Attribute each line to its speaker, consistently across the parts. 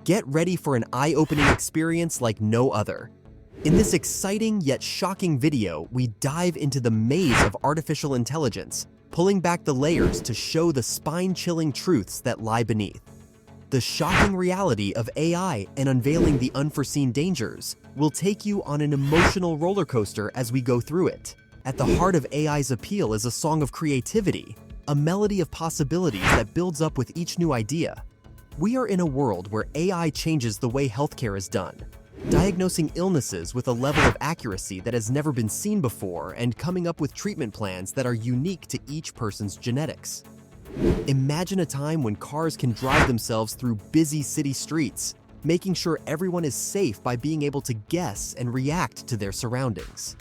Speaker 1: Get ready for an eye-opening experience like no other. In this exciting yet shocking video, we dive into the maze of artificial intelligence, pulling back the layers to show the spine-chilling truths that lie beneath. The shocking reality of AI and unveiling the unforeseen dangers will take you on an emotional roller coaster as we go through it. At the heart of AI's appeal is a song of creativity, a melody of possibilities that builds up with each new idea. We are in a world where AI changes the way healthcare is done, diagnosing illnesses with a level of accuracy that has never been seen before and coming up with treatment plans that are unique to each person's genetics. Imagine a time when cars can drive themselves through busy city streets, making sure everyone is safe by being able to guess and react to their surroundings.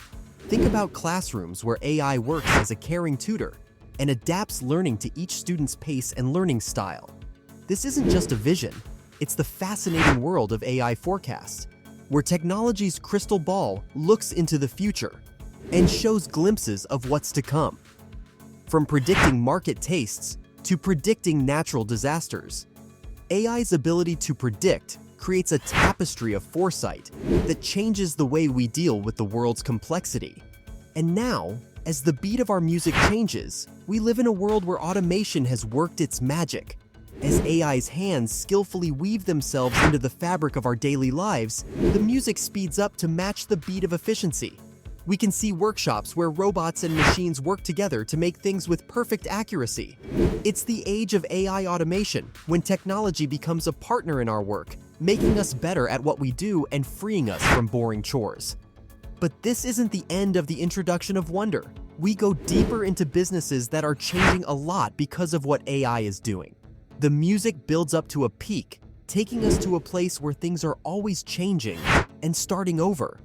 Speaker 1: Think about classrooms where AI works as a caring tutor and adapts learning to each student's pace and learning style. This isn't just a vision, it's the fascinating world of AI forecast, where technology's crystal ball looks into the future and shows glimpses of what's to come. From predicting market tastes to predicting natural disasters, AI's ability to predict creates a tapestry of foresight that changes the way we deal with the world's complexity. And now, as the beat of our music changes, we live in a world where automation has worked its magic. As AI's hands skillfully weave themselves into the fabric of our daily lives, the music speeds up to match the beat of efficiency. We can see workshops where robots and machines work together to make things with perfect accuracy. It's the age of AI automation, when technology becomes a partner in our work, making us better at what we do and freeing us from boring chores. But this isn't the end of the introduction of wonder. We go deeper into businesses that are changing a lot because of what AI is doing. The music builds up to a peak, taking us to a place where things are always changing and starting over.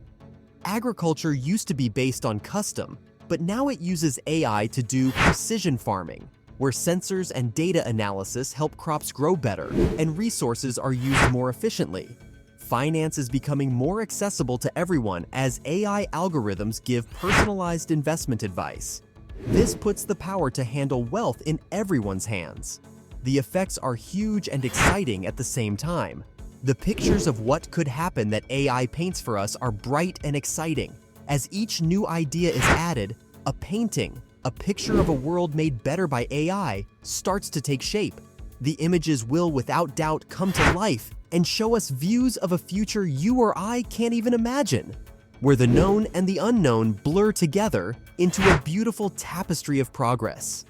Speaker 1: Agriculture used to be based on custom, but now it uses AI to do precision farming, where sensors and data analysis help crops grow better and resources are used more efficiently. Finance is becoming more accessible to everyone as AI algorithms give personalized investment advice. This puts the power to handle wealth in everyone's hands. The effects are huge and exciting at the same time. The pictures of what could happen that AI paints for us are bright and exciting. As each new idea is added, a painting, a picture of a world made better by AI, starts to take shape. The images will without doubt come to life and show us views of a future you or I can't even imagine, where the known and the unknown blur together into a beautiful tapestry of progress.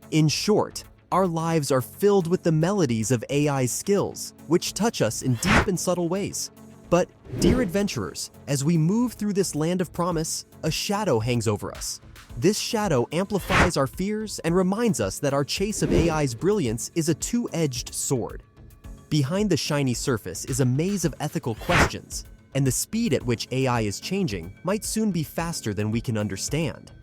Speaker 1: In short, our lives are filled with the melodies of AI's skills, which touch us in deep and subtle ways. But, dear adventurers, as we move through this land of promise, a shadow hangs over us. This shadow amplifies our fears and reminds us that our chase of AI's brilliance is a two-edged sword. Behind the shiny surface is a maze of ethical questions, and the speed at which AI is changing might soon be faster than we can understand.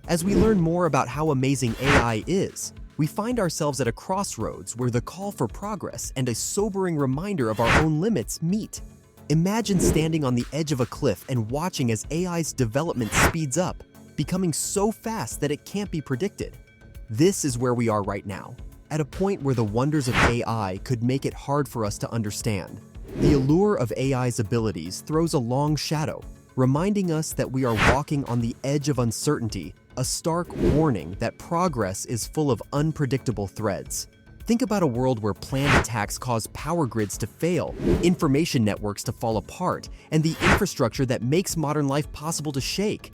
Speaker 1: As we learn more about how amazing AI is, we find ourselves at a crossroads where the call for progress and a sobering reminder of our own limits meet. Imagine standing on the edge of a cliff and watching as AI's development speeds up, becoming so fast that it can't be predicted. This is where we are right now, at a point where the wonders of AI could make it hard for us to understand. The allure of AI's abilities throws a long shadow, reminding us that we are walking on the edge of uncertainty, a stark warning that progress is full of unpredictable threads. Think about a world where planned attacks cause power grids to fail, information networks to fall apart, and the infrastructure that makes modern life possible to shake.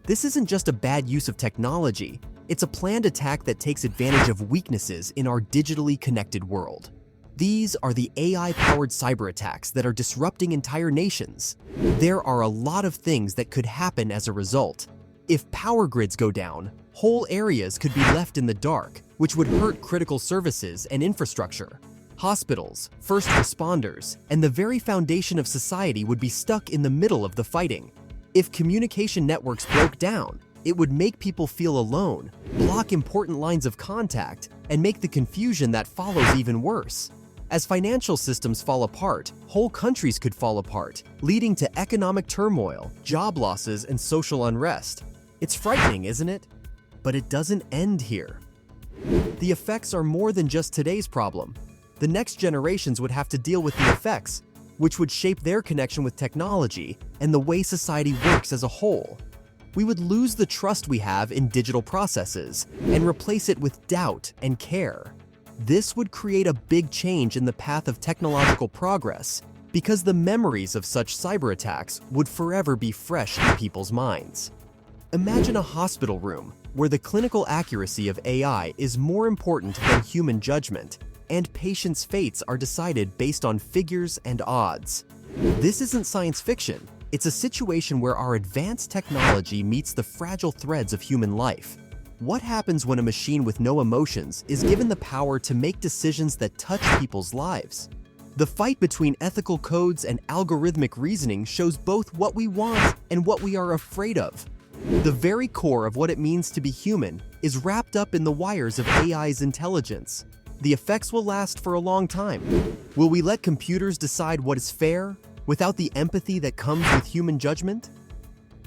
Speaker 1: This isn't just a bad use of technology, it's a planned attack that takes advantage of weaknesses in our digitally connected world. These are the AI-powered cyberattacks that are disrupting entire nations. There are a lot of things that could happen as a result. If power grids go down, whole areas could be left in the dark, which would hurt critical services and infrastructure. Hospitals, first responders, and the very foundation of society would be stuck in the middle of the fighting. If communication networks broke down, it would make people feel alone, block important lines of contact, and make the confusion that follows even worse. As financial systems fall apart, whole countries could fall apart, leading to economic turmoil, job losses, and social unrest. It's frightening, isn't it? But it doesn't end here. The effects are more than just today's problem. the next generations would have to deal with the effects, which would shape their connection with technology and the way society works as a whole. We would lose the trust we have in digital processes and replace it with doubt and care. This would create a big change in the path of technological progress because the memories of such cyberattacks would forever be fresh in people's minds. Imagine a hospital room where the clinical accuracy of AI is more important than human judgment, and patients' fates are decided based on figures and odds. This isn't science fiction. It's a situation where our advanced technology meets the fragile threads of human life. What happens when a machine with no emotions is given the power to make decisions that touch people's lives? The fight between ethical codes and algorithmic reasoning shows both what we want and what we are afraid of. The very core of what it means to be human is wrapped up in the wires of AI's intelligence. The effects will last for a long time. Will we let computers decide what is fair without the empathy that comes with human judgment?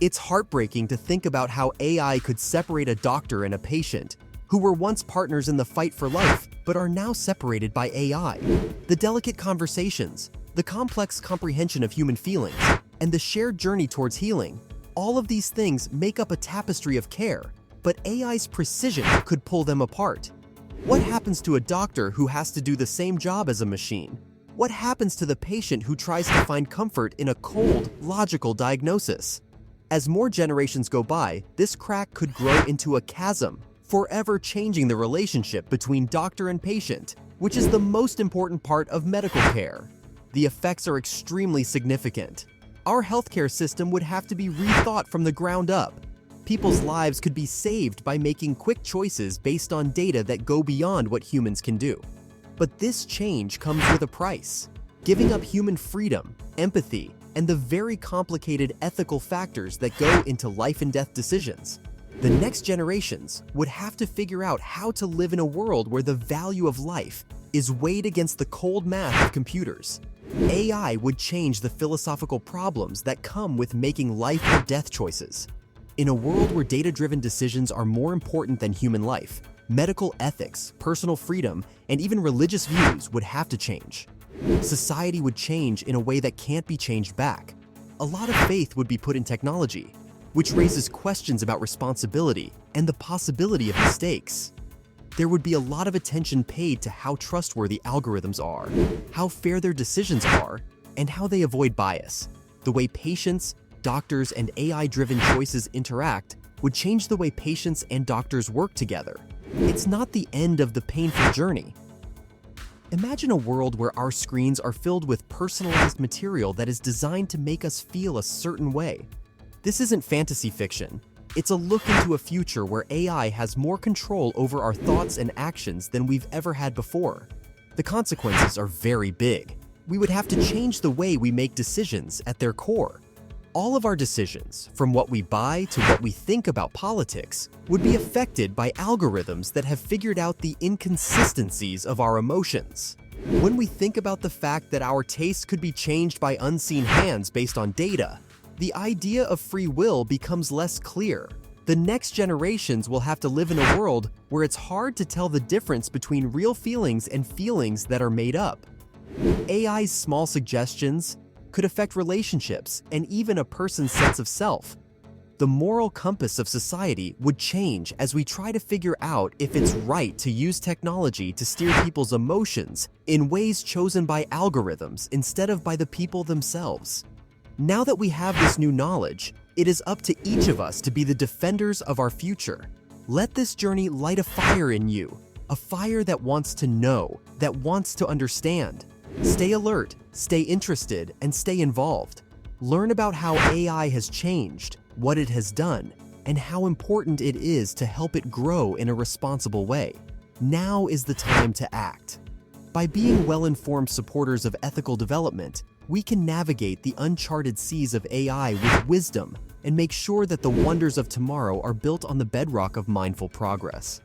Speaker 1: It's heartbreaking to think about how AI could separate a doctor and a patient who were once partners in the fight for life but are now separated by AI. The delicate conversations, the complex comprehension of human feelings, and the shared journey towards healing, all of these things make up a tapestry of care, but AI's precision could pull them apart. What happens to a doctor who has to do the same job as a machine? What happens to the patient who tries to find comfort in a cold, logical diagnosis? As more generations go by, this crack could grow into a chasm, forever changing the relationship between doctor and patient, which is the most important part of medical care. The effects are extremely significant. Our healthcare system would have to be rethought from the ground up. People's lives could be saved by making quick choices based on data that go beyond what humans can do. But this change comes with a price. Giving up human freedom, empathy, and the very complicated ethical factors that go into life and death decisions. The next generations would have to figure out how to live in a world where the value of life is weighed against the cold math of computers. AI would change the philosophical problems that come with making life or death choices. In a world where data-driven decisions are more important than human life, medical ethics, personal freedom, and even religious views would have to change. Society would change in a way that can't be changed back. A lot of faith would be put in technology, which raises questions about responsibility and the possibility of mistakes. There would be a lot of attention paid to how trustworthy algorithms are, how fair their decisions are, and how they avoid bias. The way patients, doctors, and AI-driven choices interact would change the way patients and doctors work together. It's not the end of the painful journey. Imagine a world where our screens are filled with personalized material that is designed to make us feel a certain way. This isn't fantasy fiction. It's a look into a future where AI has more control over our thoughts and actions than we've ever had before. The consequences are very big. We would have to change the way we make decisions at their core. All of our decisions, from what we buy to what we think about politics, would be affected by algorithms that have figured out the inconsistencies of our emotions. When we think about the fact that our tastes could be changed by unseen hands based on data, the idea of free will becomes less clear. The next generations will have to live in a world where it's hard to tell the difference between real feelings and feelings that are made up. AI's small suggestions could affect relationships and even a person's sense of self. The moral compass of society would change as we try to figure out if it's right to use technology to steer people's emotions in ways chosen by algorithms instead of by the people themselves. Now that we have this new knowledge, it is up to each of us to be the defenders of our future. Let this journey light a fire in you, a fire that wants to know, that wants to understand. Stay alert, stay interested, and stay involved. Learn about how AI has changed, what it has done, and how important it is to help it grow in a responsible way. Now is the time to act. By being well-informed supporters of ethical development, we can navigate the uncharted seas of AI with wisdom and make sure that the wonders of tomorrow are built on the bedrock of mindful progress.